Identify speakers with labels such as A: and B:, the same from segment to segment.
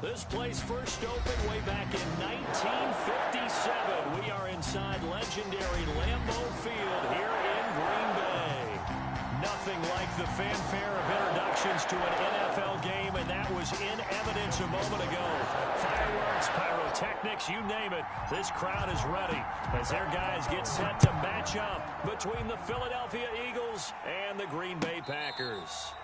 A: This place first opened way back in 1957. We are inside legendary Lambeau Field here in Green Bay. Nothing like the fanfare of introductions to an NFL game, and that was in evidence a moment ago. Fireworks, pyrotechnics, you name it. This crowd is ready as their guys get set to match up between the Philadelphia Eagles and the Green Bay Packers.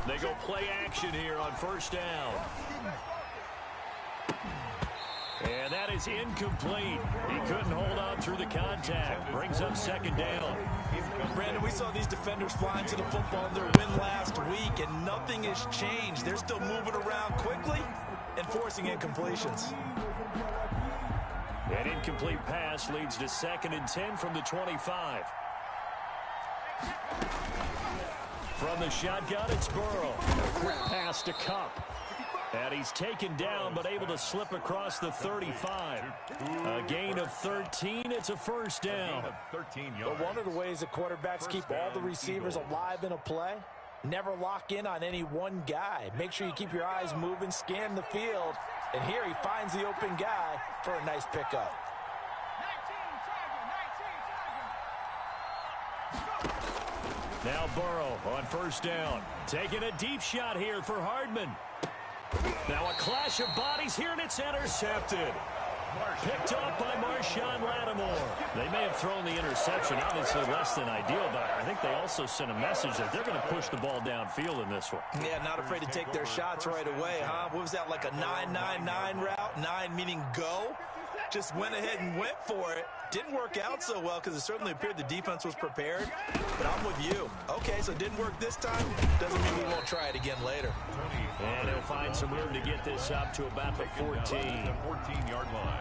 A: They go play action here on first down. And that is incomplete. He couldn't hold on through the contact. Brings up second down.
B: Brandon, we saw these defenders flying to the football in their win last week, and nothing has changed. They're still moving around quickly and forcing incompletions.
A: An incomplete pass leads to 2nd and 10 from the 25. From the shotgun, it's Burrow. A quick pass to Cup. And he's taken down, but able to slip across the 35. A gain of 13. It's a first down.
B: But one of the ways that quarterbacks keep all the receivers alive in a play, never lock in on any one guy. Make sure you keep your eyes moving, scan the field. And here he finds the open guy for a nice pickup.
A: Now Burrow on first down. Taking a deep shot here for Hardman. Now a clash of bodies here, and it's intercepted. Picked up by Marshawn Lattimore. They may have thrown the interception. Obviously less than ideal, but I think they also sent a message that they're going to push the ball downfield in this one.
B: Yeah, not afraid to take their shots right away, huh? What was that, like a 9-9-9 route? 9 meaning go? Just went ahead and went for it. Didn't work out so well because it certainly appeared the defense was prepared. But I'm with you. Okay, so it didn't work this time. Doesn't mean we won't try it again later.
A: And he'll find some room to get this up to about the 14.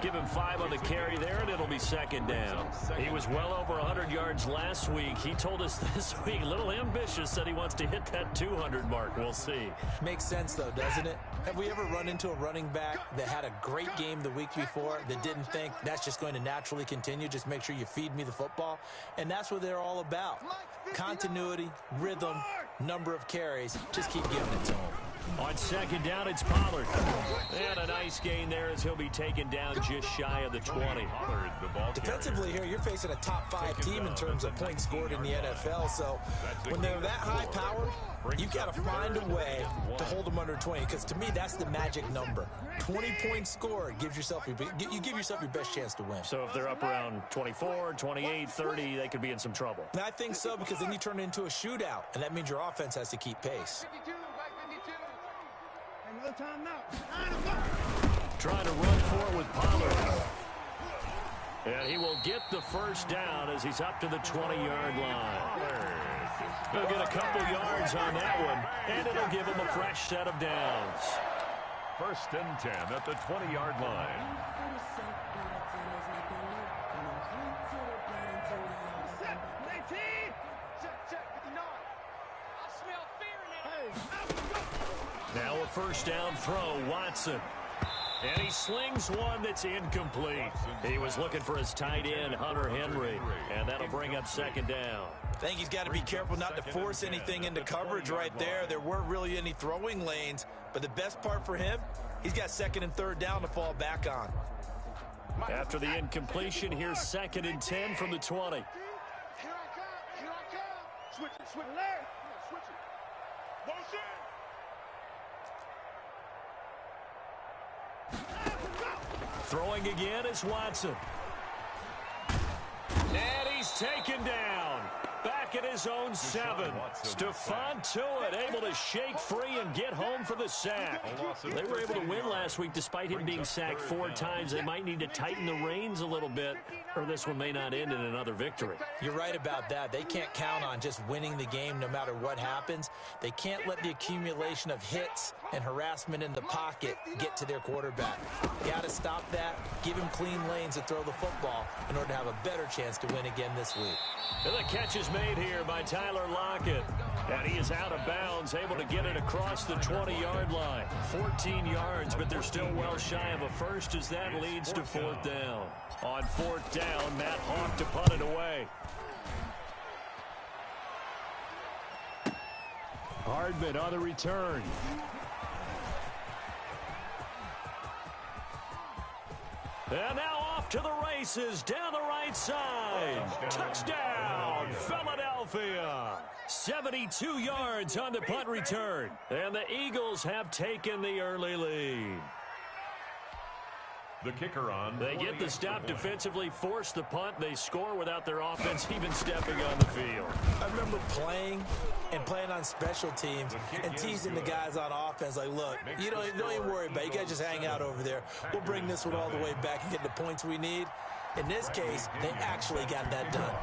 A: Give him 5 on the carry there, and it'll be second down. He was well over 100 yards last week. He told us this week, a little ambitious, that he wants to hit that 200 mark. We'll see.
B: Makes sense, though, doesn't it? Have we ever run into a running back that had a great game the week before that didn't think that's just going to naturally continue? Just make sure you feed me the football. And that's what they're all about. Continuity, rhythm, number of carries. Just keep giving it to them.
A: On second down, it's Pollard. And a nice gain there as he'll be taken down just shy of the 20.
B: Defensively here, you're facing a top 5 team in terms of points scored in the NFL. So when they're that high powered, you've got to find a way to hold them under 20. Because to me, that's the magic number. 20 points scored gives yourself you give yourself your best chance to win.
A: So if they're up around 24, 28, 30, they could be in some trouble.
B: And I think so, because then you turn it into a shootout, and that means your offense has to keep pace.
A: Trying to run for it with Pollard. And he will get the first down as he's up to the 20-yard line. He'll get a couple yards on that one, and it'll give him a fresh set of downs.
C: 1st and 10 at the 20-yard line.
A: Now a first down throw, Watson. And he slings one that's incomplete. He was looking for his tight end, Hunter Henry. And that'll bring up second down.
B: I think he's got to be careful not to force anything into coverage right there. There weren't really any throwing lanes. But the best part for him, he's got 2nd and 3rd down to fall back on.
A: After the incompletion, here's 2nd and 10 from the 20.
D: Here I come. Switch it. Switch it. Motion.
A: Throwing again is Watson. And he's taken down. Back back at his own 7. Stephon Tuitt able to shake free and get home for the sack. They were able to win last week despite him being sacked 4 times. They might need to tighten the reins a little bit, or this one may not end in another victory.
B: You're right about that. They can't count on just winning the game no matter what happens. They can't let the accumulation of hits and harassment in the pocket get to their quarterback. Got to stop that, give him clean lanes to throw the football in order to have a better chance to win again this week.
A: And the catch is made here by Tyler Lockett. And he is out of bounds, able to get it across the 20-yard line. 14 yards, but they're still well shy of a first as that leads to 4th down. On 4th down, Matt Hawk to punt it away. Hardman on the return. And now off to the races down the right side. Touchdown, Philadelphia. 72 yards on the punt return. And the Eagles have taken the early lead.
C: The kicker on.
A: They get the stop defensively, force the punt. They score without their offense even stepping on the field.
B: I remember playing on special teams and teasing the guys on offense like, look, you don't even worry about it. You guys just hang out over there. We'll bring this one all the way back and get the points we need. In this case, they actually got that done.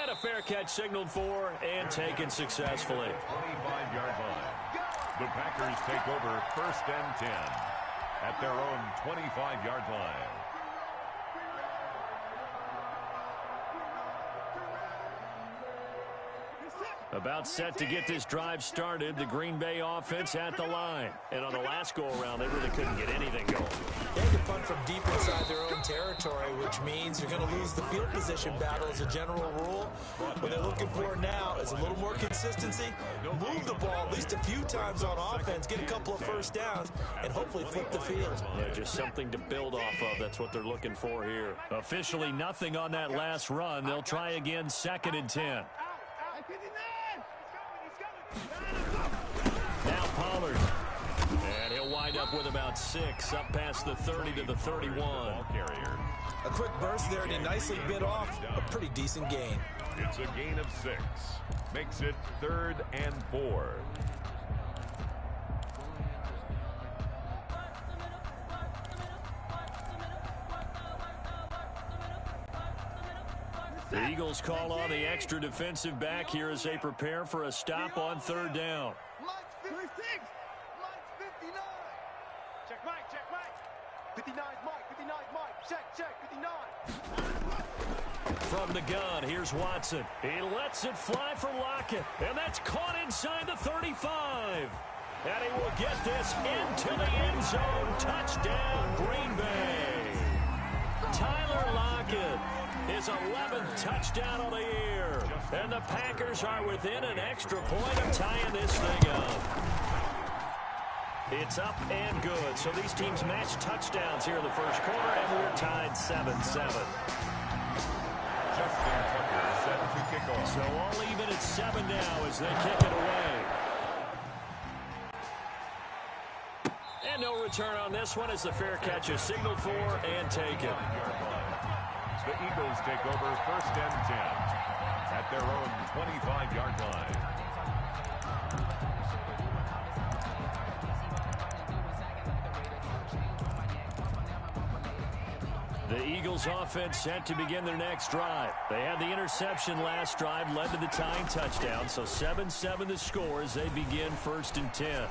A: And a fair catch signaled for and taken successfully.
C: 25-yard line. The Packers take over 1st and 10 at their own 25-yard line.
A: About set to get this drive started, the Green Bay offense at the line. And on the last go-around, they really couldn't get anything going.
B: They had to punt from deep inside their own territory, which means you're going to lose the field position battle as a general rule. What they're looking for now is a little more consistency, move the ball at least a few times on offense, get a couple of first downs, and hopefully flip the field.
A: Yeah, just something to build off of. That's what they're looking for here. Officially nothing on that last run. They'll try again 2nd and 10. Now Pollard. And he'll wind up with about 6, up past the 30 to the 31.
B: A quick burst there, and he nicely bit off a pretty decent gain.
C: It's a gain of 6. Makes it 3rd and 4.
A: The Eagles call on the extra defensive back here as they prepare for a stop on 3rd down.
D: Mike's 56. Mike's 59. Check Mike, check Mike. 59 Mike, 59 Mike. Check, 59.
A: From the gun, here's Watson. He lets it fly for Lockett, and that's caught inside the 35. And he will get this into the end zone. Touchdown, Green Bay. Tyler Lockett. His 11th touchdown of the year. And the Packers are within an extra point of tying this thing up. It's up and good. So these teams match touchdowns here in the first quarter, and we're tied 7-7.
C: Justin Tucker set to kick off.
A: So all even at 7 now as they kick it away. And no return on this one as the fair catch is signaled for and taken.
C: The Eagles take over 1st and 10 at their own 25-yard line.
A: The Eagles offense set to begin their next drive. They had the interception last drive, led to the tying touchdown, so 7-7 the score as they begin 1st and 10.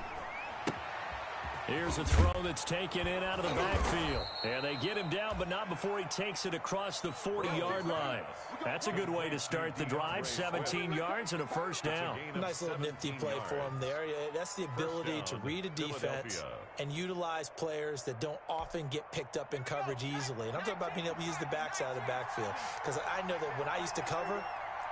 A: Here's a throw that's taken in out of the backfield. And they get him down, but not before he takes it across the 40-yard line. That's a good way to start the drive. 17 yards and a 1st down.
B: Nice little nifty play for him there. That's the ability to read a defense and utilize players that don't often get picked up in coverage easily. And I'm talking about being able to use the backside of the backfield. Because I know that when I used to cover,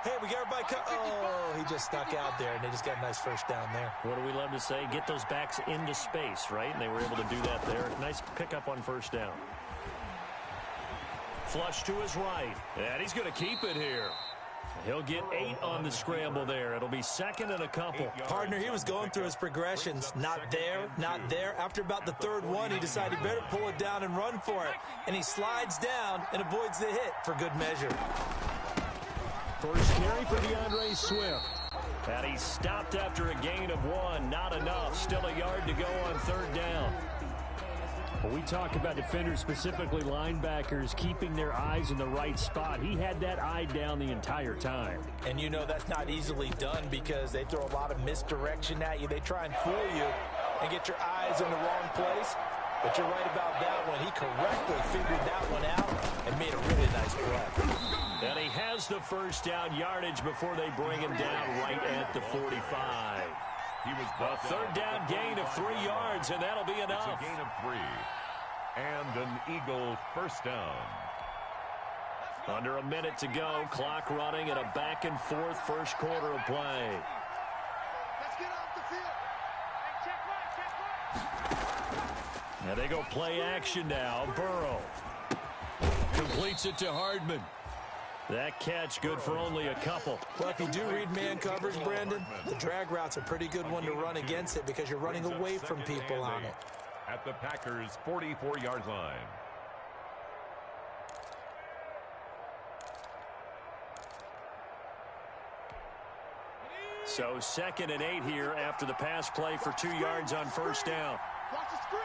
B: hey, we got everybody oh, he just snuck out there, and they just got a nice 1st down there.
A: What do we love to say? Get those backs into space, right? And they were able to do that there. Nice pickup on 1st down. Flush to his right. And he's going to keep it here. He'll get 8 on the scramble there. It'll be second and a couple.
B: Partner, he was going through his progressions. Not there, not there. After about the third one, he decided he better pull it down and run for it. And he slides down and avoids the hit for good measure.
A: First carry for DeAndre Swift. And he stopped after a gain of 1. Not enough. Still a yard to go on third down. When we talk about defenders, specifically linebackers, keeping their eyes in the right spot, he had that eye down the entire time.
B: And you know that's not easily done because they throw a lot of misdirection at you. They try and fool you and get your eyes in the wrong place. But you're right about that one. He correctly figured that one out and made a really nice play.
A: And he has the first down yardage before they bring him down right at the 45.
C: He was
A: A third down gain of 3 yards, and that'll be enough.
C: It's a gain of 3. And an Eagle first down.
A: Under a minute to go, clock running, and a back-and-forth first quarter of play.
D: Let's get off the field.
A: Now they go play action now. Burrow completes it to Hardman. That catch good for only a couple.
B: Well, if you do read man coverage, Brandon, the drag route's a pretty good one to run against it because you're running away from people on it.
C: At the Packers' 44-yard line.
A: So 2nd and 8 here after the pass play for 2 yards on first down.
D: Watch the screen.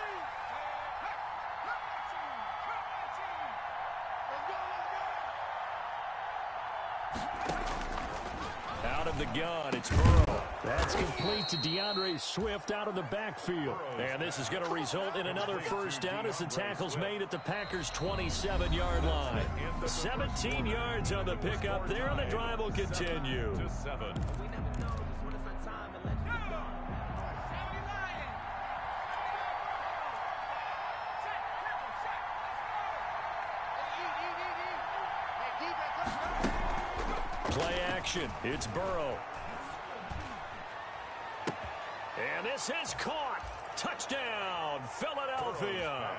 A: Out of the gun, it's Burrow. That's complete to DeAndre Swift out of the backfield. And this is going to result in another first down as the tackle's made at the Packers' 27-yard line. 17 yards on the pickup there, and the drive will continue.
C: To 7.
A: Play action. It's Burrow. And this is caught. Touchdown, Philadelphia.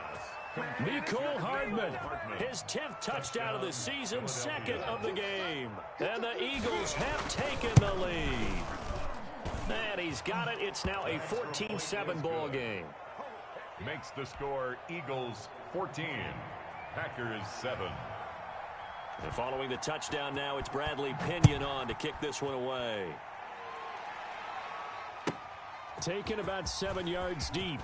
A: Mecole Hardman, his 10th touchdown of the season, 2nd of the game. And the Eagles have taken the lead. And he's got it. It's now a 14-7 ball game.
C: Makes the score Eagles 14, Packers 7.
A: And following the touchdown now, it's Bradley Pinion on to kick this one away. Taken about 7 yards deep.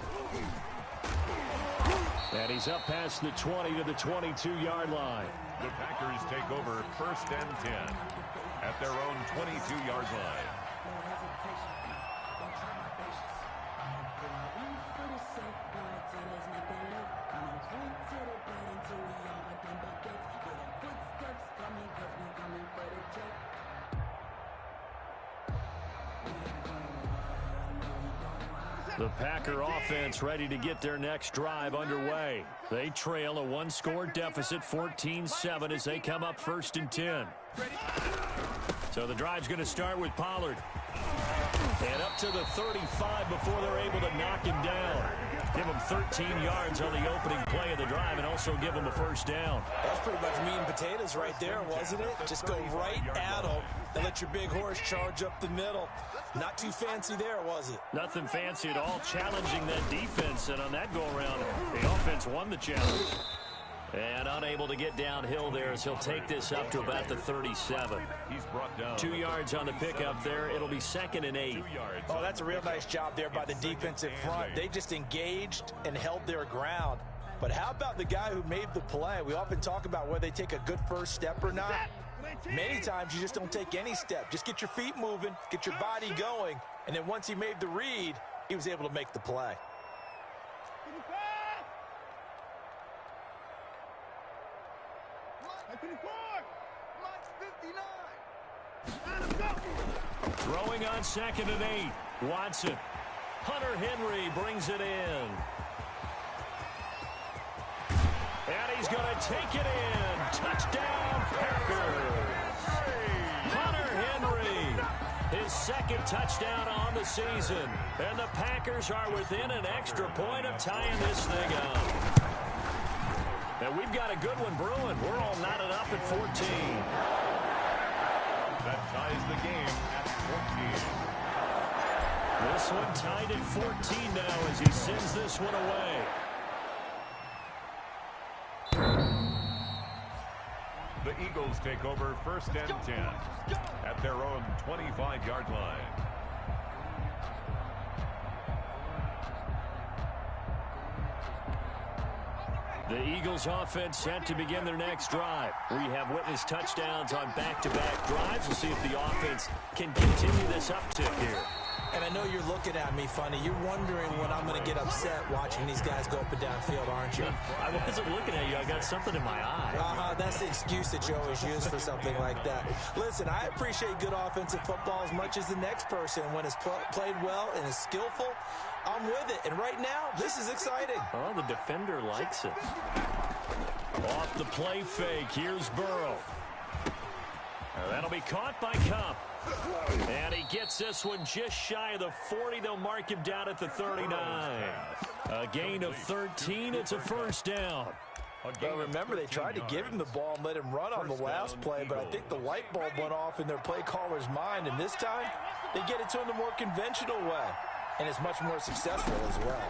A: And he's up past the 20 to the 22-yard line.
C: The Packers take over 1st and 10 at their own 22-yard line.
A: The Packer offense ready to get their next drive underway. They trail a 1-score deficit, 14-7, as they come up 1st and 10. So the drive's going to start with Pollard. And up to the 35 before they're able to knock him down. Give him 13 yards on the opening play of the drive and also give him a first down.
B: That's pretty much meat and potatoes right there, wasn't it? Just go right at them and let your big horse charge up the middle. Not too fancy there, was it?
A: Nothing fancy at all, challenging that defense. And on that go-around, the offense won the challenge. And unable to get downhill there as he'll take this up to about the 37.
C: He's brought down
A: 2 yards on the pickup there. It'll be 2nd and 8.
B: Oh, that's a real nice job there by the defensive front. They just engaged and held their ground. But how about the guy who made the play? We often talk about whether they take a good first step or not. Many times you just don't take any step. Just get your feet moving, get your body going, and then once he made the read, he was able to make the play.
A: Throwing on 2nd and 8. Watson. Hunter Henry brings it in. And he's going to take it in. Touchdown, Packers. Hunter Henry, his 2nd touchdown on the season. And the Packers are within an extra point of tying this thing up. And we've got a good one brewing. We're all knotted up at 14.
C: That ties the game at 14.
A: This one tied at 14 now as he sends this one away.
C: The Eagles take over 1st and 10 at their own 25-yard line.
A: The Eagles offense set to begin their next drive. We have witnessed touchdowns on back-to-back drives. We'll see if the offense can continue this uptick here.
B: And I know you're looking at me funny. You're wondering when I'm going to get upset watching these guys go up and down field, aren't you?
A: I wasn't looking at you. I got something in my eye.
B: That's the excuse that you always use for something like that. Listen, I appreciate good offensive football as much as the next person. When it's played well and is skillful, I'm with it. And right now, this is exciting.
A: Oh, the defender likes it. Off the play fake, here's Burrow. That'll be caught by Cup. And he gets this one just shy of the 40. They'll mark him down at the 39. A gain of 13. It's a first down.
B: Well, remember, they tried to give him the ball and let him run on the last play, but I think the light bulb went off in their play caller's mind, and this time they get it to him the more conventional way, and it's much more successful as well.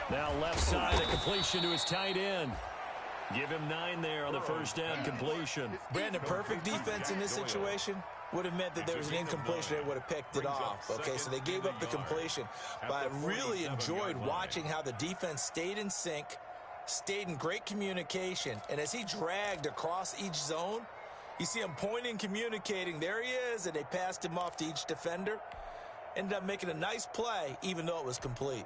A: Now left side, a completion to his tight end. Give him 9 there on the first down completion.
B: Brandon, perfect defense in this situation would have meant that there was an incompletion. They would have picked it off. Okay, so they gave up the completion. But I really enjoyed watching how the defense stayed in sync, stayed in great communication. And as he dragged across each zone, you see him pointing, communicating. There he is, and they passed him off to each defender. Ended up making a nice play, even though it was complete.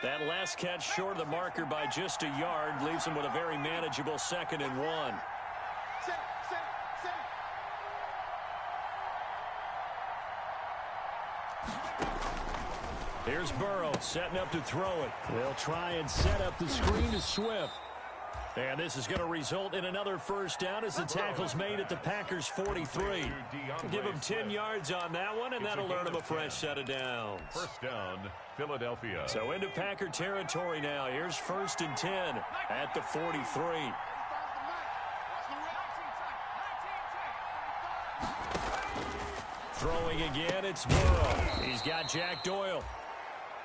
A: That last catch short of the marker by just a yard leaves him with a very manageable 2nd and 1. Here's Burrow setting up to throw it. They'll try and set up the screen to Swift. And this is going to result in another first down as the tackle's made at the Packers' 43. Give him 10 yards on that one, and that'll earn him a fresh set of downs.
C: First down, Philadelphia.
A: So into Packer territory now. Here's 1st and 10 at the 43. Throwing again, it's Burrow. He's got Jack Doyle.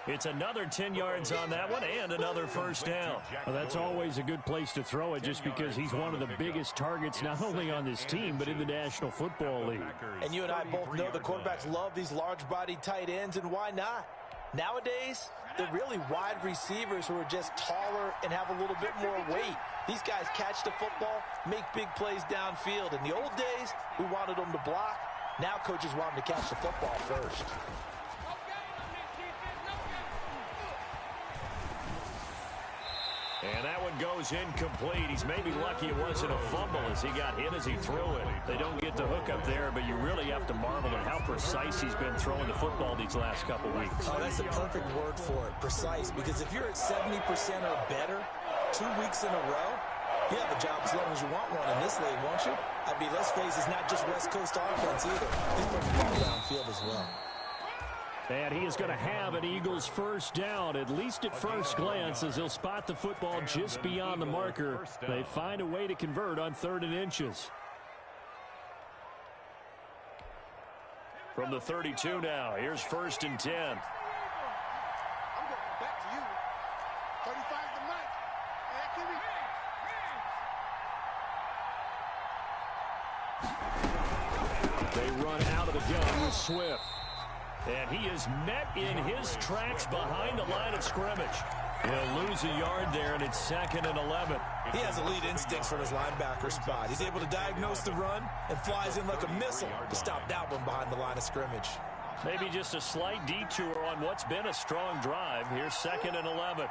A: It's another 10 yards on that one and another first down.
E: Well, that's always a good place to throw it just because he's one of the biggest targets not only on this team but in the National Football League.
B: And you and I both know the quarterbacks love these large-bodied tight ends, and why not? Nowadays, they're really wide receivers who are just taller and have a little bit more weight. These guys catch the football, make big plays downfield. In the old days, we wanted them to block. Now coaches want them to catch the football first.
A: And that one goes incomplete. He's maybe lucky it wasn't a fumble as he got hit as he threw it. They don't get the hook up there, but you really have to marvel at how precise he's been throwing the football these last couple weeks.
B: Oh, that's the perfect word for it, precise, because if you're at 70% or better 2 weeks in a row, you have a job as long as you want one in this league, won't you? I mean, let's face it, it's not just West Coast offense either. He's putting the ball downfield as well.
E: And he is going to have an Eagles first down, at least at first glance, as he'll spot the football just beyond the marker. They find a way to convert on 3rd and inches.
A: From the 32 now, here's 1st and 10.
D: I'm going back to you. 35 to Mike. Hey,
A: They run out of the gun with Swift. And he is met in his tracks behind the line of scrimmage. He'll lose a yard there, and it's 2nd and 11.
B: He has elite instincts from his linebacker spot. He's able to diagnose the run and flies in like a missile to stop that one behind the line of scrimmage.
A: Maybe just a slight detour on what's been a strong drive. Here's 2nd and 11.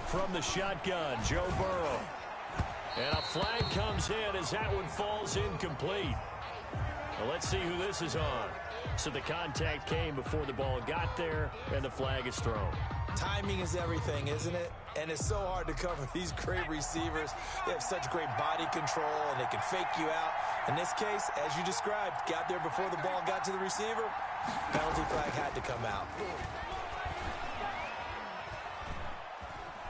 A: From the shotgun, Joe Burrow. And a flag comes in as that one falls incomplete. Well, let's see who this is on.
E: So the contact came before the ball got there, and the flag is thrown.
B: Timing is everything, isn't it? And it's so hard to cover these great receivers. They have such great body control, and they can fake you out. In this case, as you described, got there before the ball got to the receiver. Penalty flag had to come out.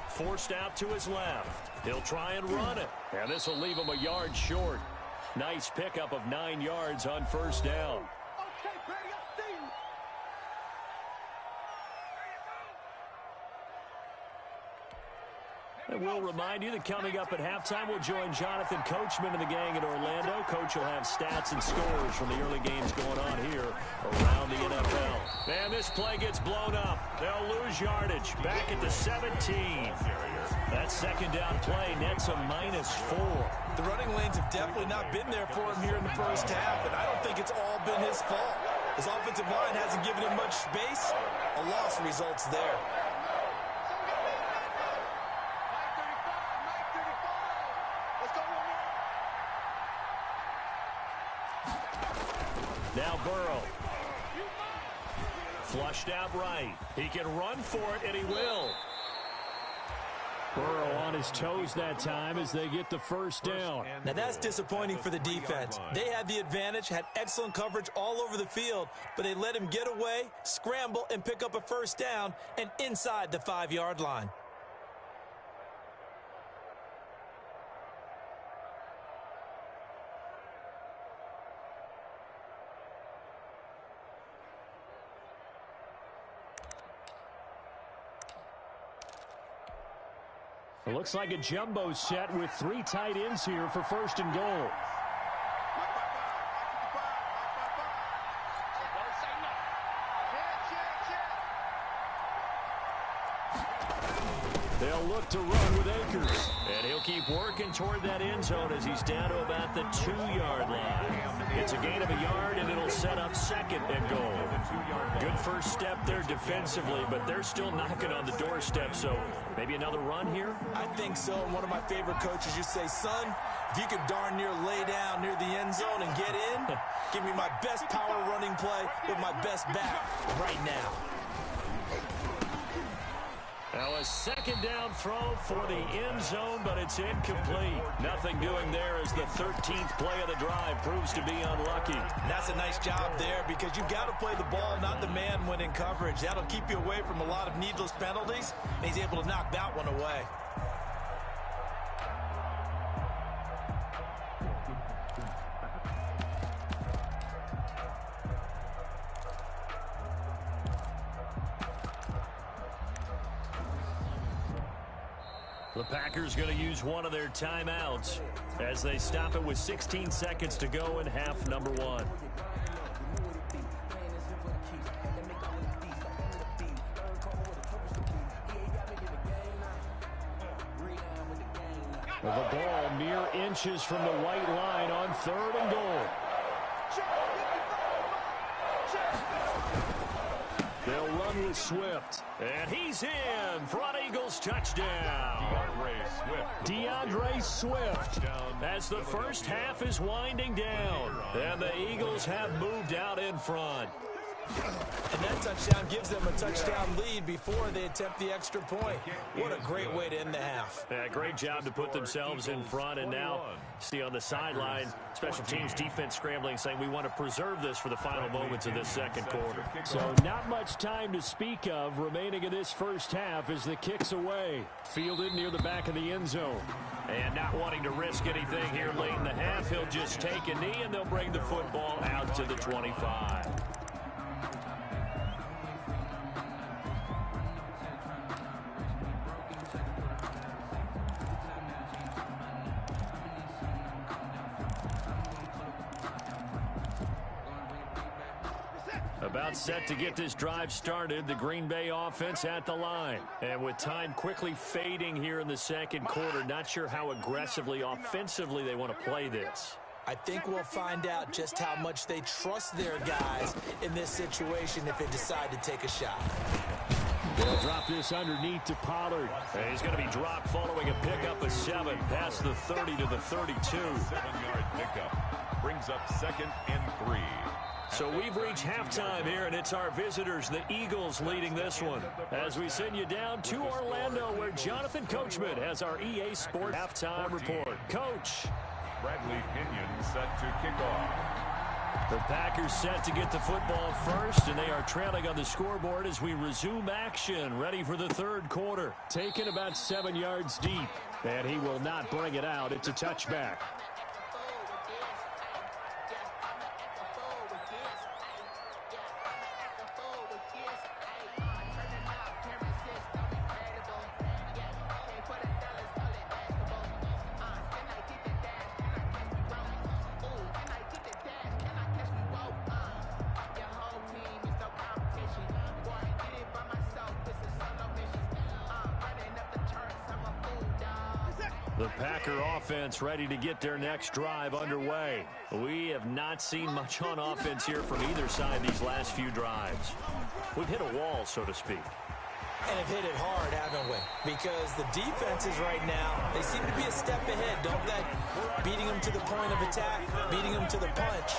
E: Forced out to his left. He'll try and run it. And this will leave him a yard short. Nice pickup of 9 yards on first down.
D: Okay, Brady, I see you.
E: And we'll remind you that coming up at halftime, we'll join Jonathan Coachman and the gang in Orlando. Coach will have stats and scores from the early games going on here around the NFL. And this play gets blown up. They'll lose yardage. Back at the 17. That second down play nets a -4.
B: The running lanes have definitely not been there for him here in the first half, and I don't think it's all been his fault. His offensive line hasn't given him much space. A loss results there.
E: Now Burrow. Flushed out right. He can run for it, and he will. Burrow on his toes that time as they get the first down.
B: Now that's disappointing for the defense. They had the advantage, had excellent coverage all over the field, but they let him get away, scramble, and pick up a first down, and inside the 5-yard line.
E: It looks like a jumbo set with 3 tight ends here for first and goal. They'll look to run with Akers. And he'll keep working toward that end zone as he's down to about the 2-yard line. It's a gain of a yard, and it'll set up second and goal. Good first step there defensively, but they're still knocking on the doorstep, so maybe another run here?
B: I think so. And one of my favorite coaches used to say, son, if you can darn near lay down near the end zone and get in, give me my best power running play with my best back right now.
E: Now a second down throw for the end zone, but it's incomplete. Nothing doing there as the 13th play of the drive proves to be unlucky.
B: And that's a nice job there because you've got to play the ball, not the man when in coverage. That'll keep you away from a lot of needless penalties, and he's able to knock that one away.
E: The Packers going to use one of their timeouts as they stop it with 16 seconds to go in half number 1. The ball mere inches from the white line on 3rd and goal. They'll run with Swift. And he's in. Front Eagles touchdown. DeAndre Swift. As the first half is winding down. And the Eagles have moved out in front.
B: And that touchdown gives them a touchdown lead before they attempt the extra point. What a great way to end the half.
E: Yeah, great job to put themselves in front. And now, see on the sideline, special teams defense scrambling, saying we want to preserve this for the final moments of this second quarter. So not much time to speak of remaining in this first half as the kick's away. Fielded near the back of the end zone. And not wanting to risk anything here late in the half, he'll just take a knee and they'll bring the football out to the 25. About set to get this drive started, the Green Bay offense at the line. And with time quickly fading here in the second quarter, not sure how aggressively, offensively they want to play this.
B: I think we'll find out just how much they trust their guys in this situation if they decide to take a shot.
E: They'll drop this underneath to Pollard. And he's going to be dropped following a pickup of 7 past the 30 to the 32.
C: 7-yard pickup brings up 2nd and 3.
E: So we've reached halftime here, and it's our visitors, the Eagles, leading this one. As we send you down to Orlando, where Jonathan Coachman has our EA Sports halftime report. Coach.
C: Bradley Pinion set to kick off.
E: The Packers set to get the football first, and they are trailing on the scoreboard as we resume action, ready for the third quarter. Taken about 7 yards deep, and he will not bring it out. It's a touchback. The Packer offense ready to get their next drive underway. We have not seen much on offense here from either side these last few drives. We've hit a wall, so to speak.
B: And have hit it hard, haven't we? Because the defenses right now, they seem to be a step ahead, don't they? Beating them to the point of attack, beating them to the punch.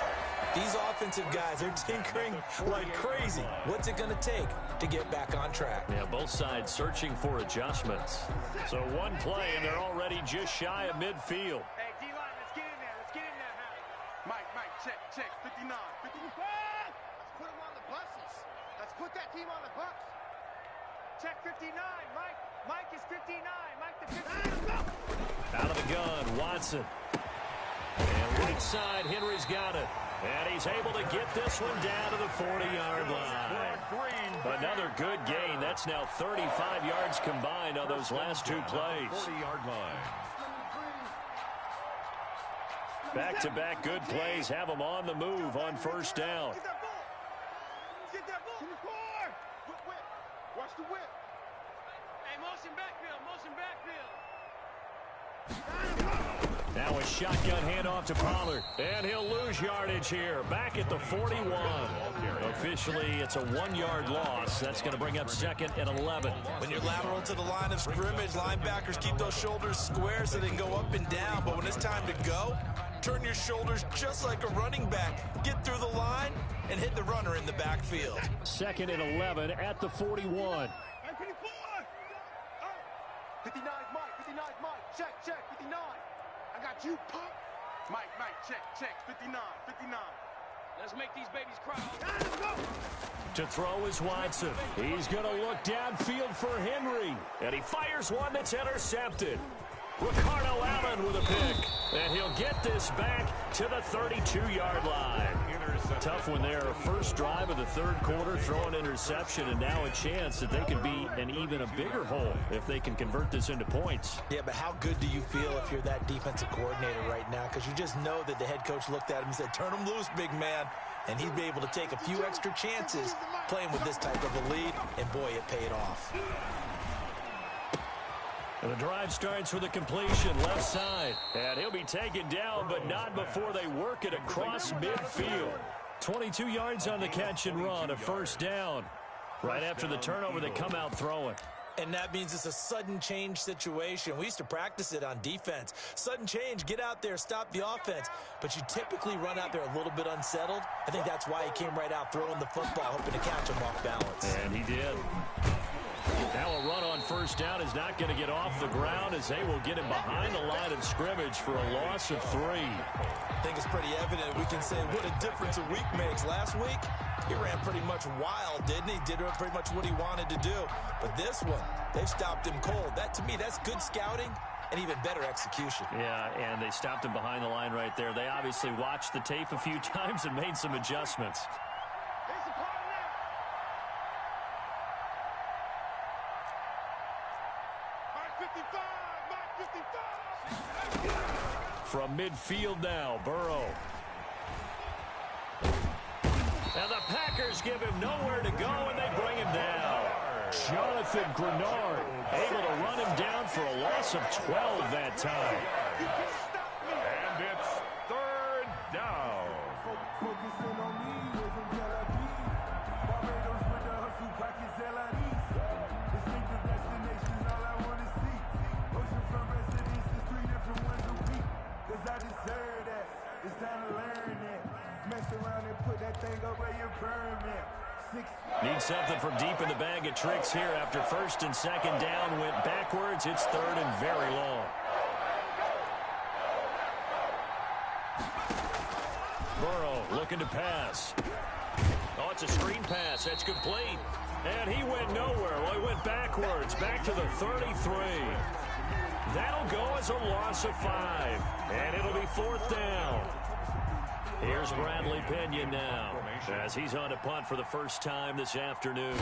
B: These offensive guys are tinkering like crazy. What's it going to take to get back on track?
E: Yeah, both sides searching for adjustments. So one play, and they're already just shy of midfield.
D: Hey, D-line, let's get in there. Let's get in there, Mike, check. 59. 55. Let's put them on the buses. Let's put that team on the bus. Check 59, Mike. Mike is 59. Mike the 59.
E: Out of the gun, Watson. And right side, Henry's got it. And he's able to get this one down to the 40-yard line. Another good gain. That's now 35 yards combined on those last two plays.
C: 40-yard line.
E: Back-to-back good plays have them on the move on first down.
D: Get that ball. Get that ball. Whip. Watch the whip. Hey, motion backfield.
E: Now a shotgun handoff to Pollard. And he'll lose yardage here. Back at the 41. Officially, it's a 1-yard loss. That's going to bring up 2nd and 11.
B: When you're lateral to the line of scrimmage, linebackers keep those shoulders square so they can go up and down. But when it's time to go, turn your shoulders just like a running back. Get through the line and hit the runner in the backfield.
E: 2nd and 11 at the 41.
D: 59, Mike. Check. 59. I got you, Pop. Mike, check. 59. Let's make these babies cry. Let's go.
E: To throw is Watson. He's going to look downfield for Henry. And he fires one that's intercepted. Ricardo Allen with a pick. And he'll get this back to the 32-yard line. Tough one there. First drive of the third quarter, throw an interception, and now a chance that they could be an even a bigger hole if they can convert this into points.
B: Yeah, but how good do you feel if you're that defensive coordinator right now? Because you just know that the head coach looked at him and said, turn him loose, big man. And he'd be able to take a few extra chances playing with this type of a lead, and boy, it paid off.
E: And the drive starts with a completion left side. And he'll be taken down, but not before they work it across midfield. 22 yards on the catch and run, a first down. Right after the turnover, they come out throwing.
B: And that means it's a sudden change situation. We used to practice it on defense. Sudden change, get out there, stop the offense. But you typically run out there a little bit unsettled. I think that's why he came right out throwing the football, hoping to catch him off balance.
E: And he did. Now a run on first down is not going to get off the ground as they will get him behind the line of scrimmage for a loss of 3.
B: I think it's pretty evident. We can say what a difference a week makes. Last week, he ran pretty much wild, didn't he? Did pretty much what he wanted to do. But this one, they've stopped him cold. That, to me, that's good scouting and even better execution.
E: Yeah, and they stopped him behind the line right there. They obviously watched the tape a few times and made some adjustments. From midfield now, Burrow. And the Packers give him nowhere to go, and they bring him down. Jonathan Grenard able to run him down for a loss of 12 that time.
C: And it's third down.
E: Need something from deep in the bag of tricks here after first and second down went backwards. It's third and very long. Burrow looking to pass. Oh, it's a screen pass. That's complete. And he went nowhere. Well, he went backwards, back to the 33. That'll go as a loss of 5. And it'll be fourth down. Here's Bradley Pinion now, as he's on a punt for the first time this afternoon.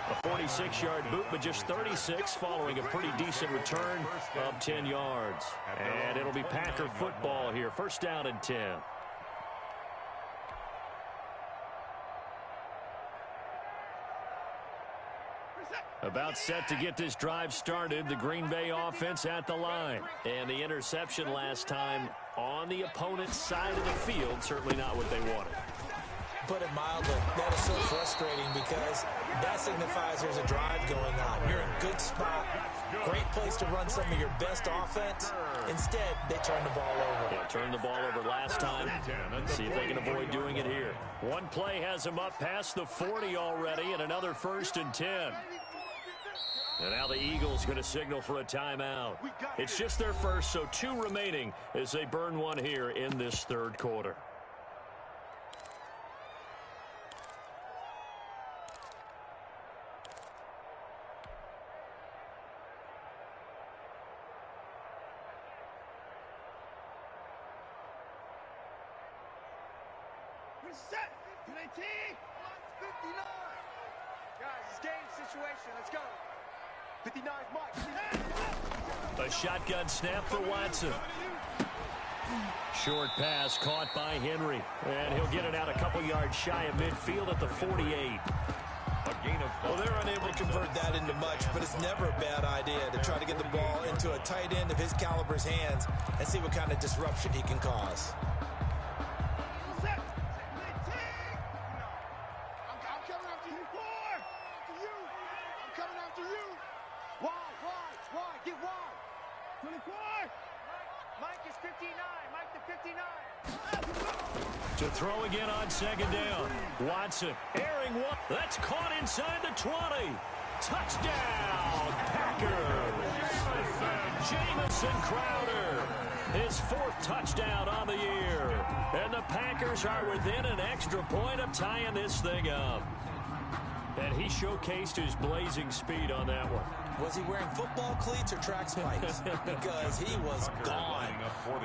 E: A 46-yard boot, but just 36 following a pretty decent return of 10 yards. And it'll be Packer football here. First down and 10. About set to get this drive started. The Green Bay offense at the line. And the interception last time on the opponent's side of the field. Certainly not what they wanted.
B: Put it mildly, that is so frustrating because that signifies there's a drive going on. You're in a good spot. Great place to run some of your best offense. Instead, they turn the ball over.
E: Yeah, turned the ball over last time. Let's see if they can avoid doing it here. One play has them up past the 40 already, and another first and 10. And now the Eagles going to signal for a timeout. It's just their first, so 2 remaining as they burn one here in this third quarter.
D: Set. 19. 59. Guys, it's game situation. Let's go. 59 Mike.
E: A shotgun snap for Watson. Short pass caught by Henry. And he'll get it out a couple yards shy of midfield at the 48.
B: Well, they're unable to convert that into much, but it's never a bad idea to try to get the ball into a tight end of his caliber's hands and see what kind of disruption he can cause.
E: To throw again on second down. Watson airing one. That's caught inside the 20. Touchdown, Packers. Jamison Crowder. His 4th touchdown on the year. And the Packers are within an extra point of tying this thing up. And he showcased his blazing speed on that one.
B: Was he wearing football cleats or track spikes? Because he was gone.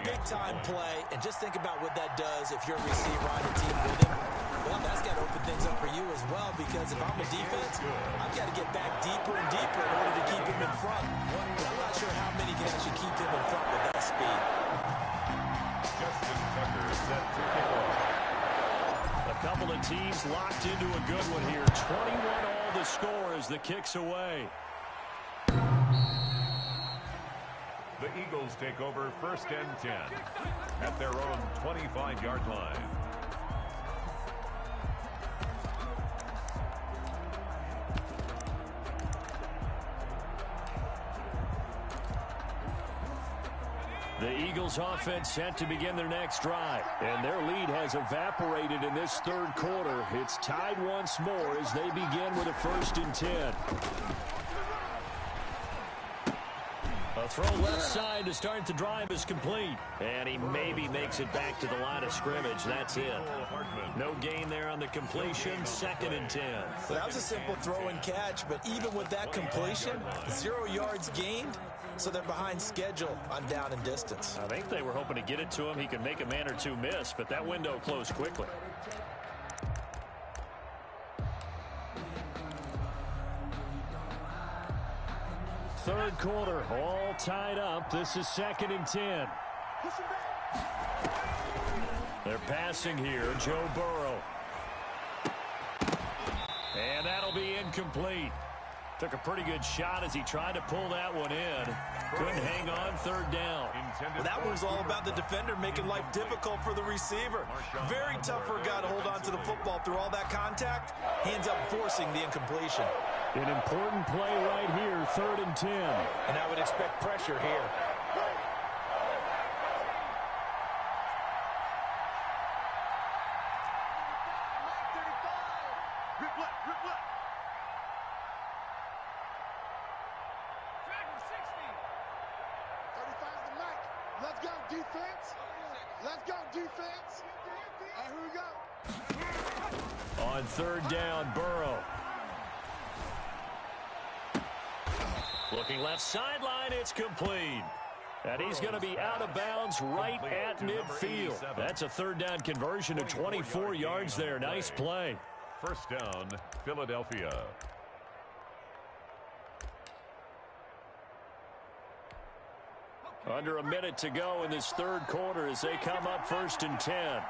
B: Big-time play, and just think about what that does if you're a receiver on a team with him. Well, that's got to open things up for you as well, because if I'm a defense, I've got to get back deeper and deeper in order to keep him in front. But I'm not sure how many can actually keep him in front with that speed.
C: Justin Tucker set to kick off.
E: A couple of teams locked into a good one here. 21 all the score as the kick's away.
C: The Eagles take over first and 10 at their own 25-yard line.
E: The Eagles offense set to begin their next drive. And their lead has evaporated in this third quarter. It's tied once more as they begin with a first and 10. A throw left side to start the drive is complete. And he maybe makes it back to the line of scrimmage. That's it. No gain there on the completion. Second and 10.
B: Well, that was a simple throw and catch, but even with that completion, 0 yards gained, so they're behind schedule on down and distance.
E: I think they were hoping to get it to him. He could make a man or two miss, but that window closed quickly. Third quarter, all tied up. This is second and 10. They're passing here, Joe Burrow. And that'll be incomplete. Took a pretty good shot as he tried to pull that one in. Couldn't hang on third down.
B: Well, that one was all about the defender making life difficult for the receiver. Very tough for a guy to hold on to the football through all that contact. He ends up forcing the incompletion.
E: An important play right here, 3rd and 10.
B: And I would expect pressure here.
D: Let's go, defense. Let's go, defense. All right, here we go.
E: On 3rd down, Burrow. Looking left sideline, it's complete. And he's going to be out of bounds right at midfield. That's a 3rd down conversion of 24 yards there. Nice play.
C: 1st down, Philadelphia.
E: Under a minute to go in this 3rd quarter as they come up 1st and 10.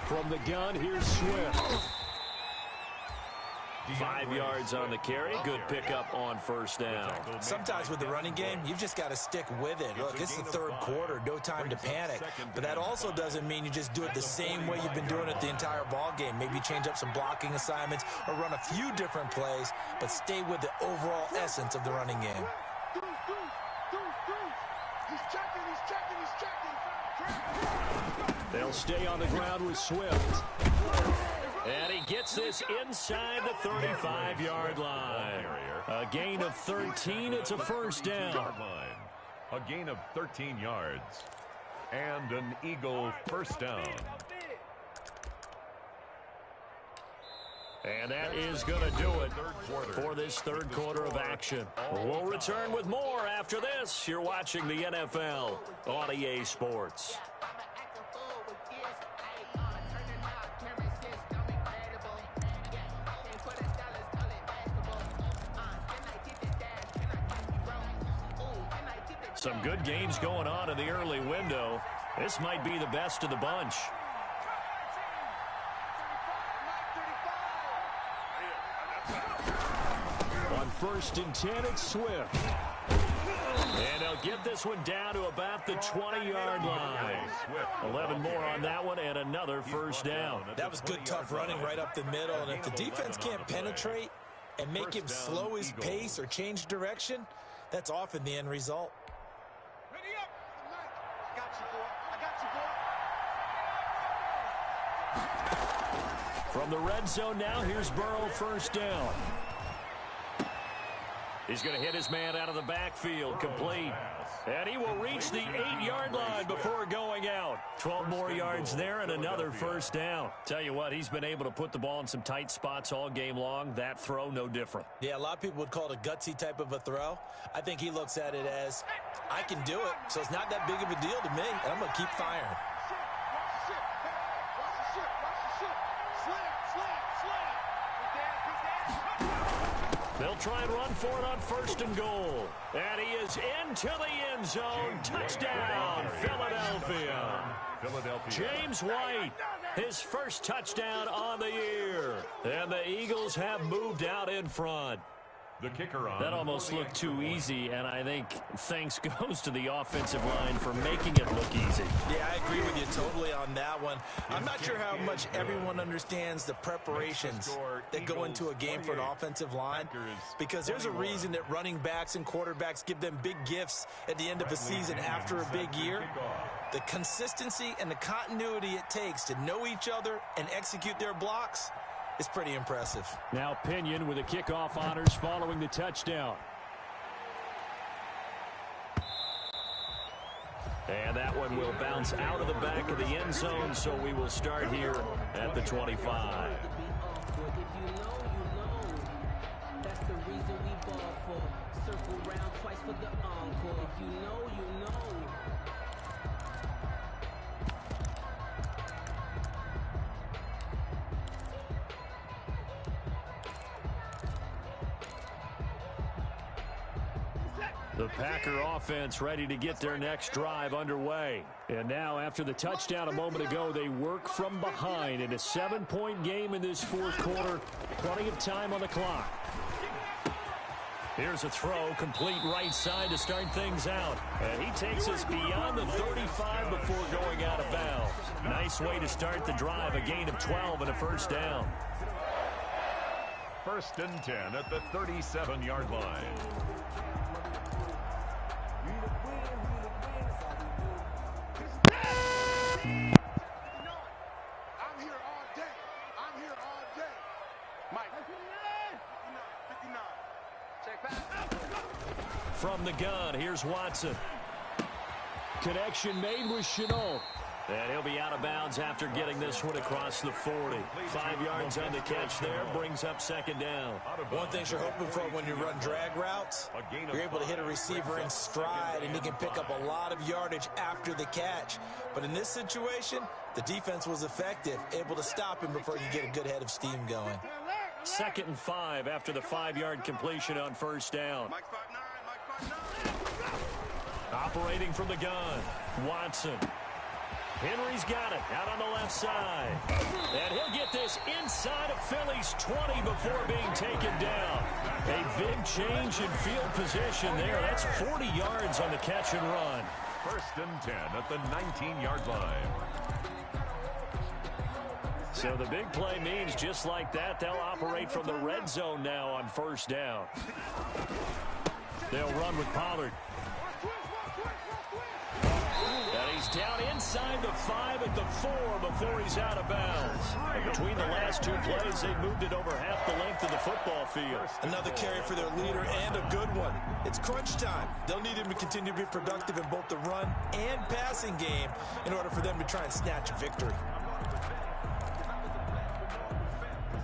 E: From the gun, here's Swift. 5 yards on the carry. Good pickup on 1st down.
B: Sometimes with the running game, you've just got to stick with it. Look, it's the 3rd quarter. No time to panic. But that also doesn't mean you just do it the same way you've been doing it the entire ball game. Maybe change up some blocking assignments or run a few different plays, but stay with the overall essence of the running game.
E: They'll stay on the ground with Swift. And he gets this inside the 35-yard line. A gain of 13. It's a 1st down.
C: A gain of 13 yards. And an Eagle 1st down.
E: And that is going to do it for this 3rd quarter of action. We'll return with more after this. You're watching the NFL on EA Sports. Some good games going on in the early window. This might be the best of the bunch. On 1st and 10, it's Swift. And they'll get this one down to about the 20-yard line. 11 more on that one and another 1st down.
B: That was good, tough running right up the middle. And if the defense can't penetrate and make him slow his pace or change direction, that's often the end result.
E: From the red zone now, here's Burrow, 1st down. He's going to hit his man out of the backfield, complete. And he will reach the 8-yard line before going out. 12 more yards there and another 1st down. Tell you what, he's been able to put the ball in some tight spots all game long. That throw, no different.
B: Yeah, a lot of people would call it a gutsy type of a throw. I think he looks at it as, I can do it, so it's not that big of a deal to me, and I'm going to keep firing.
E: They'll try and run for it on 1st and goal. And he is into the end zone. Touchdown, Philadelphia. James White, his 1st touchdown on the year. And the Eagles have moved out in front.
C: The kicker on.
E: That almost looked too easy, and I think thanks goes to the offensive line for making it look easy.
B: Yeah, I agree with you totally on that one. I'm not sure how much everyone understands the preparations that go into a game for an offensive line, because there's a reason that running backs and quarterbacks give them big gifts at the end of a season after a big year. The consistency and the continuity it takes to know each other and execute their blocks is pretty impressive.
E: Now Pinion with the kickoff honors following the touchdown. And that one will bounce out of the back of the end zone, so we will start here at the 25.
F: That's the reason we ball for. Circle round twice for the encore. If you know, you know.
E: The Packer offense ready to get their next drive underway. And now, after the touchdown a moment ago, they work from behind in a 7-point game in this fourth quarter. Plenty of time on the clock. Here's a throw, complete right side to start things out. And he takes us beyond the 35 before going out of bounds. Nice way to start the drive, a gain of 12 and a first down.
C: 1st and 10 at the 37-yard line.
E: From the gun, here's Watson. Connection made with Chenault. And he'll be out of bounds after getting this one across the 40. 5 yards on the catch there, brings up 2nd down.
B: One thing you're hoping for when you run drag routes, you're able to hit a receiver in stride, and he can pick up a lot of yardage after the catch. But in this situation, the defense was effective, able to stop him before he could get a good head of steam going.
E: 2nd and 5 after the 5-yard completion on 1st down. Operating from the gun, Watson. Henry's got it out on the left side. And he'll get this inside of Philly's 20 before being taken down. A big change in field position there. That's 40 yards on the catch and run.
C: 1st and 10 at the 19-yard line.
E: So the big play means just like that, they'll operate from the red zone now on 1st down. They'll run with Pollard. And he's down inside the 5 at the 4 before he's out of bounds. And between the last 2 plays, they moved it over half the length of the football field.
B: Another carry for their leader and a good one. It's crunch time. They'll need him to continue to be productive in both the run and passing game in order for them to try and snatch a victory.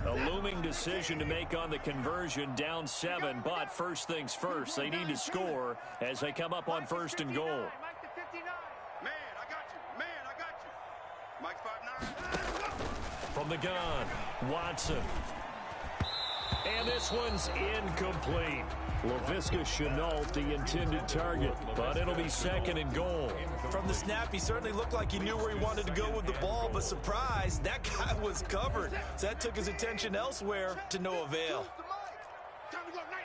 E: A looming decision to make on the conversion, down 7, but first things first, they need to score as they come up on 1st and goal.
D: Man, I got you. Man, I got you. Mike's 5'9".
E: From the gun, Watson. And this one's incomplete. Laviska Chenault, the intended target, but it'll be 2nd and goal.
B: From the snap, he certainly looked like he knew where he wanted to go with the ball, but surprise, that guy was covered. So that took his attention elsewhere to no avail.
D: Time to go, night.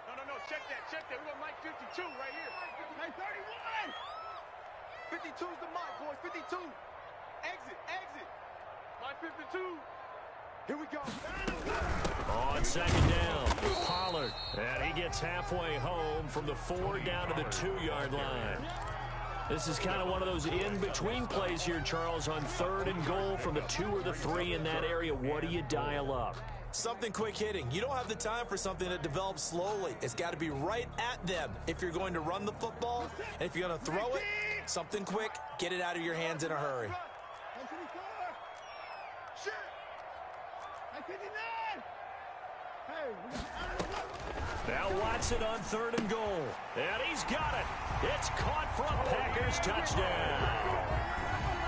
D: No, check that. We got Mike 52 right here. Mike 31. 52's the mark, boys, 52. Exit. Mike 52. Here we go.
E: On 2nd down, Pollard. And he gets halfway home from the 4 down to the 2-yard line. This is kind of one of those in-between plays here, Charles, on 3rd and goal from the 2 or the 3 in that area. What do you dial up?
B: Something quick hitting. You don't have the time for something that develops slowly. It's got to be right at them if you're going to run the football. And if you're going to throw it, something quick, get it out of your hands in a hurry.
E: Now Watson on 3rd and goal. And he's got it. It's caught for a Packers touchdown.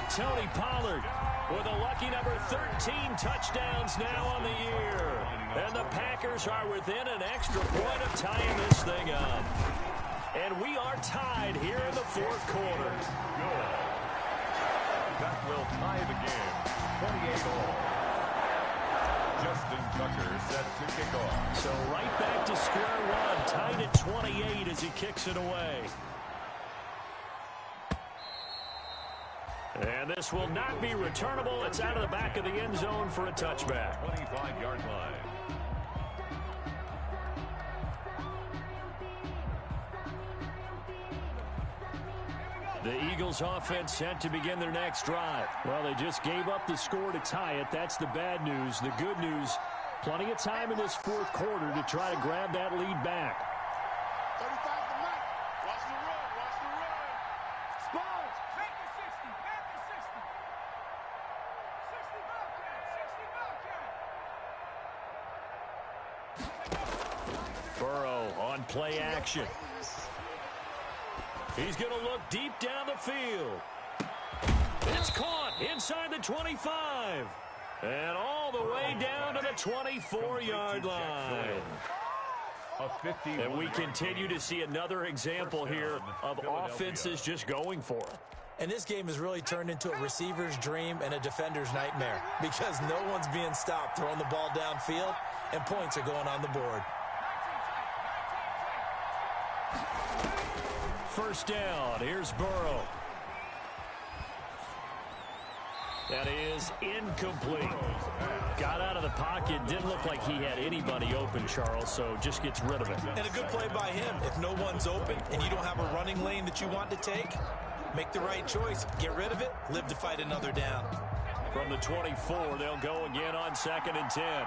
E: Tony Pollard with a lucky number 13 touchdowns now on the year. And the Packers are within an extra point of tying this thing up. And we are tied here in the 4th quarter.
C: Good. That will tie the game. 28-all. Justin Tucker set to kick off.
E: So right back to square one, tied at 28 as he kicks it away. And this will not be returnable. It's out of the back of the end zone for a touchback.
C: 25-yard line.
E: The Eagles offense set to begin their next drive. Well, they just gave up the score to tie it. That's the bad news. The good news, plenty of time in this 4th quarter to try to grab that lead back.
D: 35 to Mike. Watch the run. Sponge. Back to 60. 60 Bobcat.
E: Burrow on play action. He's going to look deep down the field. It's caught inside the 25. And all the way down to the 24-yard line. And we continue to see another example here of offenses just going for it.
B: And this game has really turned into a receiver's dream and a defender's nightmare because no one's being stopped throwing the ball downfield, and points are going on the board.
E: First down. Here's Burrow. That is incomplete. Got out of the pocket. Didn't look like he had anybody open, Charles, so just gets rid of it.
B: And a good play by him. If no one's open and you don't have a running lane that you want to take, make the right choice. Get rid of it. Live to fight another down.
E: From the 24, they'll go again on 2nd and 10.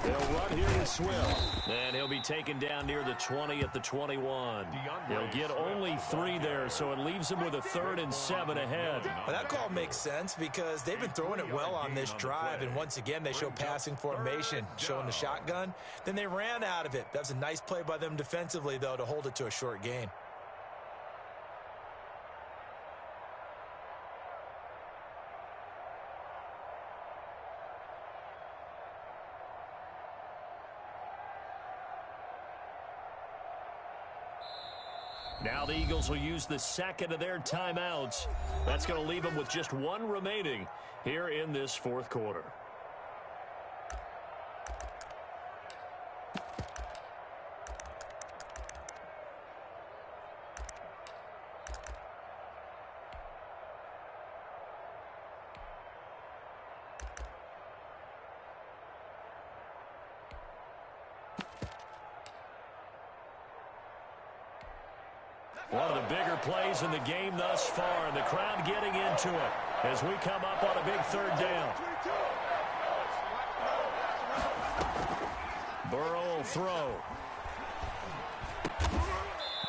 E: They'll run here with Swift. And he'll be taken down near the 20 at the 21. They'll get only 3 there, so it leaves them with a 3rd and 7 ahead.
B: Well, that call makes sense because they've been throwing it well on this drive, and once again they show passing formation, showing the shotgun. Then they ran out of it. That's a nice play by them defensively, though, to hold it to a short gain.
E: Now the Eagles will use the second of their timeouts. That's going to leave them with just 1 remaining here in this 4th quarter. One of the bigger plays in the game thus far, and the crowd getting into it as we come up on a big 3rd down. Burrow will throw.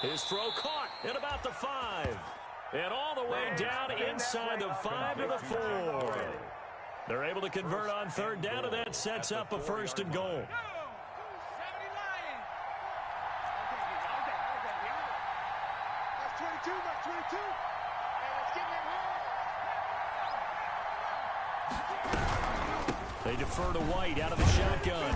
E: His throw caught at about the 5. And all the way down inside the 5 to the 4. They're able to convert on 3rd down, and that sets up a 1st and goal. They defer to White out of the shotgun.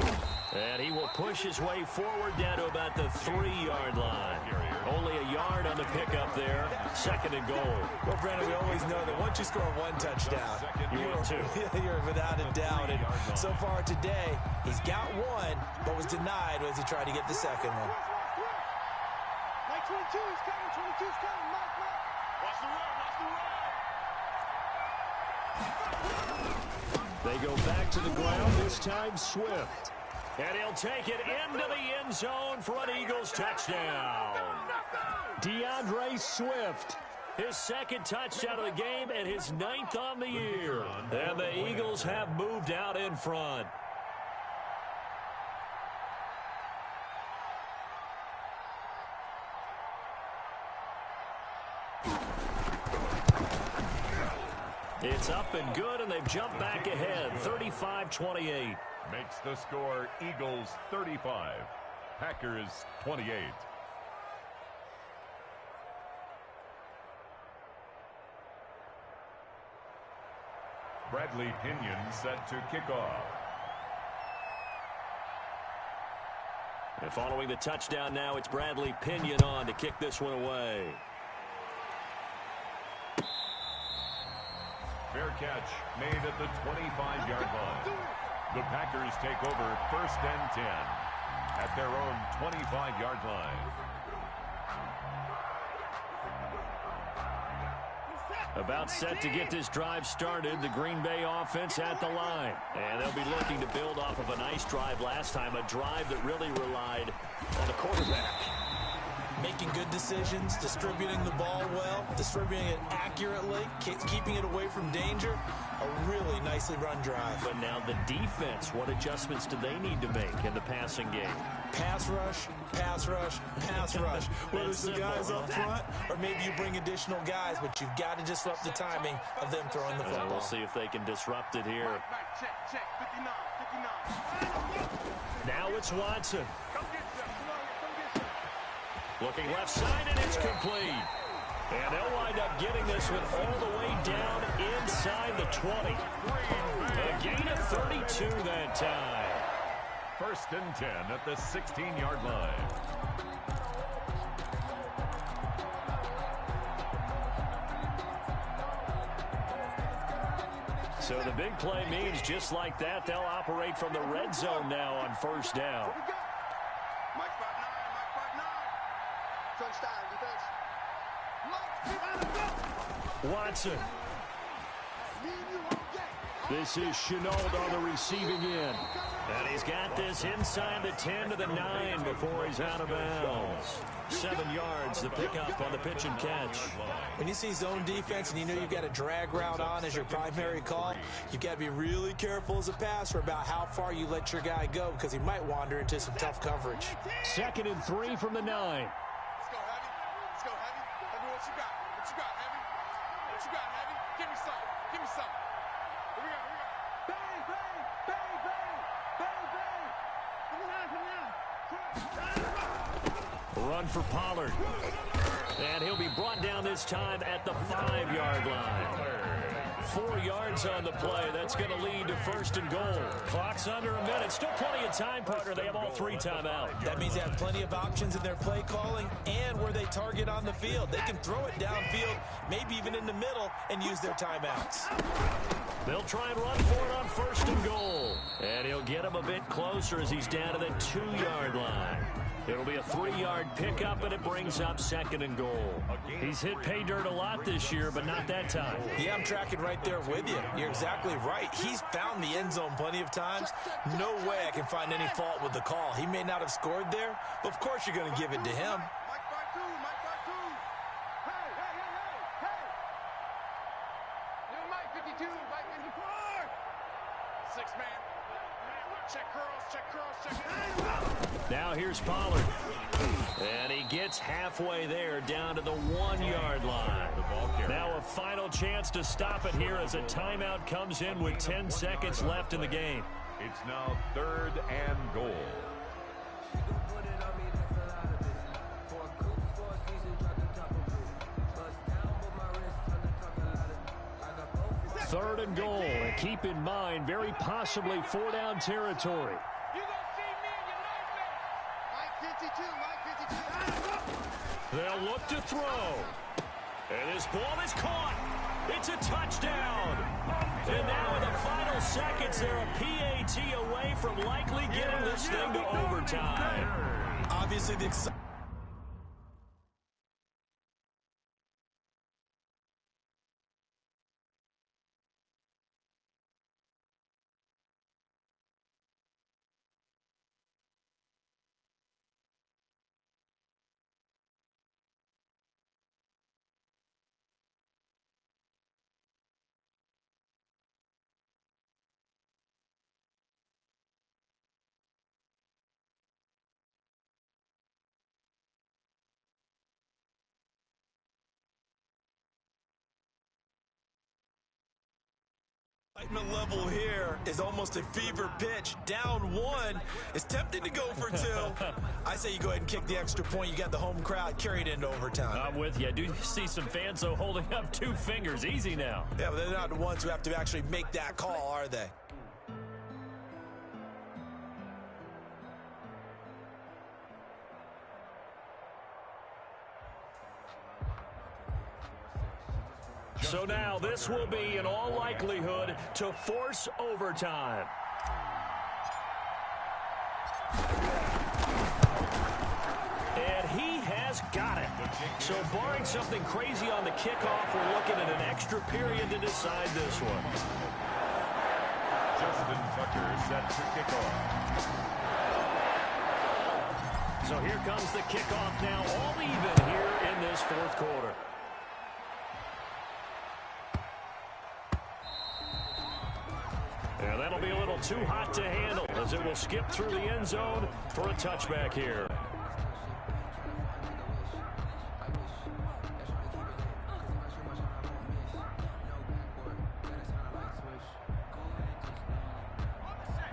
E: And he will push his way forward down to about the 3-yard line. Only a yard on the pickup there. 2nd and goal.
B: Well, Brandon, we always know that once you score 1 touchdown, you're without a doubt. And so far today, he's got 1, but was denied as he tried to get the 2nd one.
D: Mike 22 is coming. 22 is coming. Mike, watch the run. Watch the run.
E: They go back to the ground, this time Swift. And he'll take it into the end zone for an Eagles touchdown. DeAndre Swift, his 2nd touchdown of the game and his 9th on the year. And the Eagles have moved out in front. It's up and good, and they've jumped back ahead, 35-28.
C: Makes the score Eagles 35, Packers 28. Bradley Pinion set to kick off.
E: And following the touchdown now, it's Bradley Pinion on to kick this one away.
C: Fair catch made at the 25-yard line. The Packers take over 1st and 10 at their own 25-yard line.
E: About set to get this drive started, the Green Bay offense at the line. And they'll be looking to build off of a nice drive last time, a drive that really relied on the quarterback.
B: Making good decisions, distributing the ball well, distributing it accurately, keeping it away from danger. A really nicely run drive.
E: But now the defense, what adjustments do they need to make in the passing game?
B: Pass rush, pass rush, pass rush. Whether it's the guys up front or maybe you bring additional guys, but you've got to disrupt the timing of them throwing the football.
E: We'll see if they can disrupt it here.
D: Check. 59.
E: Now it's Watson. Looking left side, and it's complete. And they'll wind up getting this one all the way down inside the 20. A gain of 32 that time.
C: 1st and 10 at the 16-yard line.
E: So the big play means just like that, they'll operate from the red zone now on 1st down.
D: Mike 5-9, Mike 5-9. Touchdown, defense.
E: Watson. This is Chenault on the receiving end. And he's got this inside the 10 to the 9 before he's out of bounds. 7 yards, the pickup on the pitch and catch.
B: When you see zone defense and you know you've got a drag route on as your primary call, you've got to be really careful as a passer about how far you let your guy go because he might wander into some tough coverage.
E: 2nd and 3 from the 9.
D: Let's go, Heavy. Let's go, Heavy. Heavy, what you got? What you got, Heavy? What you got, Heavy? Give me some. Give me some. Here we go. Bang, bang, bang, bang, bang, bang. Come on.
E: Run for Pollard. And he'll be brought down this time at the 5-yard line. 4 yards on the play. That's going to lead to 1st and goal. Clock's under a minute. Still plenty of time, partner. They have all 3 timeout.
B: That means they have plenty of options in their play calling and where they target on the field. They can throw it downfield, maybe even in the middle, and use their timeouts.
E: They'll try and run for it on 1st and goal. And he'll get him a bit closer as he's down to the 2-yard line. It'll be a 3-yard pickup, and it brings up 2nd and goal. He's hit pay dirt a lot this year, but not that time.
B: Yeah, I'm tracking right there with you. You're exactly right. He's found the end zone plenty of times. No way I can find any fault with the call. He may not have scored there, but of course you're going to give it to him.
D: Mike 5-2, Mike 5-2. Hey, hey, hey, hey, hey. Little Mike 52, Mike 54. 6-man. Check curls, check curls.
E: Now here's Pollard. And he gets halfway there down to the 1-yard line. Now a final chance to stop it here as a timeout comes in with 10 seconds left in the game.
C: It's now 3rd and goal.
E: Third and goal, and keep in mind, very possibly 4-down territory.
D: You gonna see me and you like me. Mike 52, Mike 52.
E: They'll look to throw. And this ball is caught. It's a touchdown. And now in the final seconds, they're a PAT away from likely getting this thing to overtime.
B: Obviously, the excitement. Excitement level here is almost a fever pitch. Down 1. It's tempting to go for 2. I say you go ahead and kick the extra point. You got the home crowd carried into overtime.
E: I'm with you. I do see some fans, though, holding up 2 fingers. Easy now.
B: Yeah, but they're not the ones who have to actually make that call, are they?
E: So now this will be, in all likelihood, to force overtime. And he has got it. So barring something crazy on the kickoff, we're looking at an extra period to decide this one.
C: Justin Tucker set to kick off.
E: So here comes the kickoff now, all even here in this 4th quarter. And that'll be a little too hot to handle as it will skip through the end zone for a touchback here.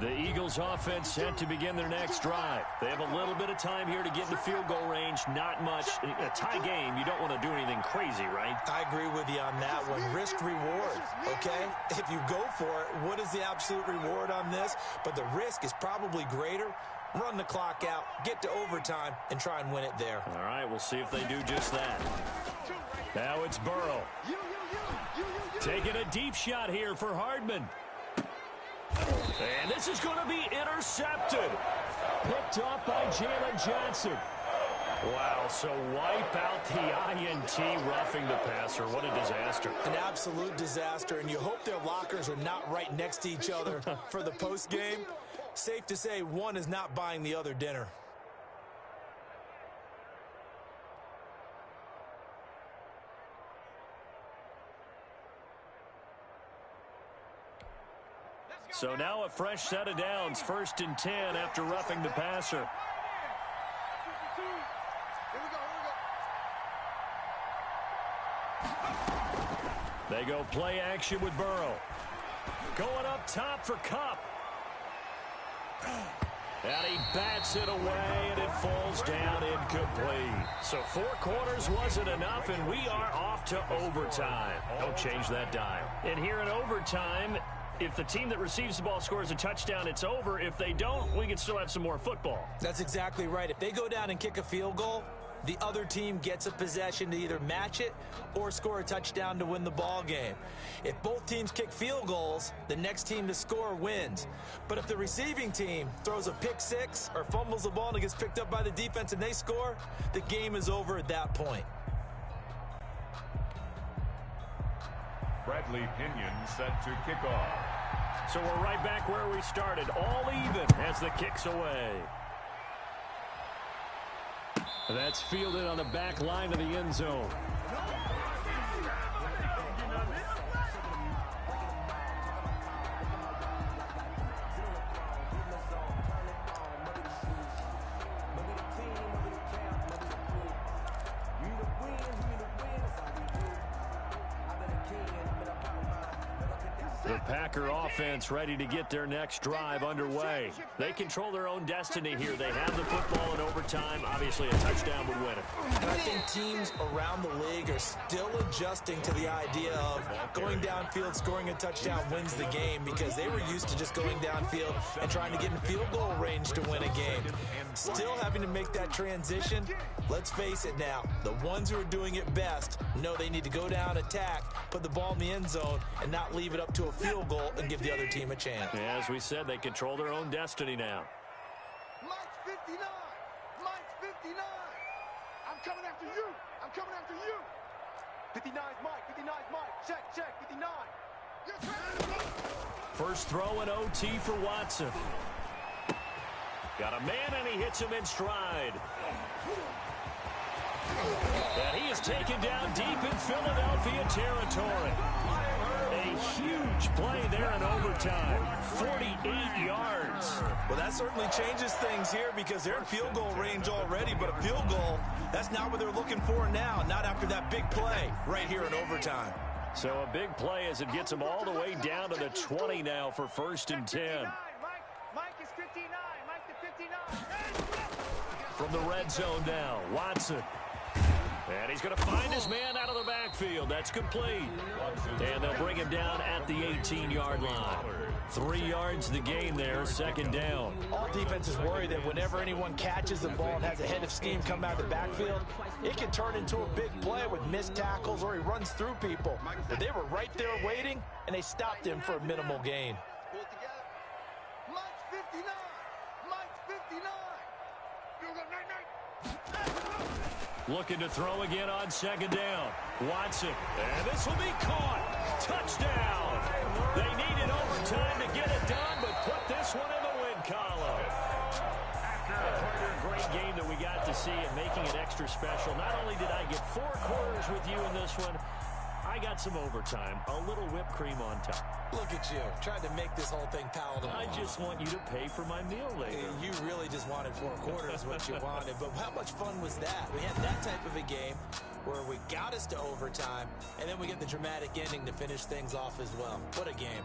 E: The Eagles Eagles offense set to begin their next drive. They have a little bit of time here to get into field goal range. Not much. A tie game, you don't want to do anything crazy, right?
B: I agree with you on that one. Risk reward, okay? If you go for it, what is the absolute reward on this? But the risk is probably greater. Run the clock out, get to overtime, and try and win it there.
E: All right, we'll see if they do just that. Now it's Burrow. Taking a deep shot here for Hardman. And this is going to be intercepted. Picked off by Jalen Johnson. Wow, so wipe out the INT, roughing the passer. What a disaster.
B: An absolute disaster, and you hope their lockers are not right next to each other for the postgame. Safe to say one is not buying the other dinner.
E: So now a fresh set of downs, 1st and 10 after roughing the passer. They go play action with Burrow. Going up top for Kupp. And he bats it away, and it falls down incomplete. So 4 quarters wasn't enough, and we are off to overtime. Don't change that dial. And here in overtime, if the team that receives the ball scores a touchdown, it's over. If they don't, we can still have some more football.
B: That's exactly right. If they go down and kick a field goal, the other team gets a possession to either match it or score a touchdown to win the ball game. If both teams kick field goals, the next team to score wins. But if the receiving team throws a pick six or fumbles the ball and it gets picked up by the defense and they score, the game is over at that point.
C: Bradley Pinion set to kick off.
E: So we're right back where we started, all even as the kick's away. That's fielded on the back line of the end zone. The Packer offense ready to get their next drive underway. They control their own destiny here. They have the football in overtime. Obviously, a touchdown would win it.
B: And I think teams around the league are still adjusting to the idea of going downfield, scoring a touchdown wins the game, because they were used to just going downfield and trying to get in field goal range to win a game. Still having to make that transition. Let's face it now, the ones who are doing it best know they need to go down, attack, put the ball in the end zone, and not leave it up to a field goal and give the other team a chance.
E: Yeah, as we said, they control their own destiny now.
D: Mike's 59. Mike's 59. I'm coming after you. I'm coming after you. 59's Mike. 59's Mike. Check, check. 59. You're trying to go.
E: First throw in OT for Watson. Got a man, and he hits him in stride. And he is taken down deep in Philadelphia territory. A huge play there in overtime. 48 yards.
B: Well, that certainly changes things here because they're in field goal range already, but a field goal, that's not what they're looking for now, not after that big play right here in overtime.
E: So a big play as it gets them all the way down to the 20 now for 1st and 10.
D: Mike is 59. Mike the 59.
E: From the red zone now, Watson. And he's going to find his man out of the backfield. That's complete. And they'll bring him down at the 18-yard line. 3 yards the game there, 2nd down.
B: All defenses worry that whenever anyone catches the ball and has a head of steam come out of the backfield, it can turn into a big play with missed tackles or he runs through people. But they were right there waiting, and they stopped him for a minimal gain.
D: Mike's 59. Mike's 59.
E: Looking to throw again on 2nd down. Watson. And this will be caught. Touchdown. They needed overtime to get it done, but put this one in the win column. A great game that we got to see and making it extra special. Not only did I get 4 quarters with you in this one, I got some overtime. A little whipped cream on top.
B: Look at you, trying to make this whole thing palatable.
E: I just want you to pay for my meal later.
B: You really just wanted 4 quarters what you wanted, but how much fun was that? We had that type of a game where we got us to overtime, and then we get the dramatic ending to finish things off as well. What a game.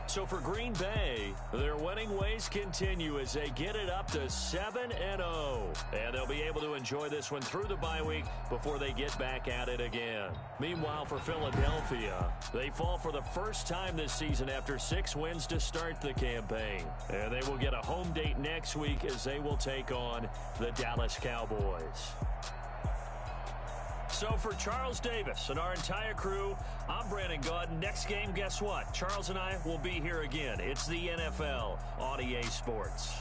E: So for Green Bay, their winning ways continue as they get it up to 7-0. And they'll be able to enjoy this one through the bye week before they get back at it again. Meanwhile, for Philadelphia, they fall for the first time this season after 6 wins to start the campaign. And they will get a home date next week as they will take on the Dallas Cowboys. So for Charles Davis and our entire crew, I'm Brandon Gaudin. Next game, guess what? Charles and I will be here again. It's the NFL on EA Sports.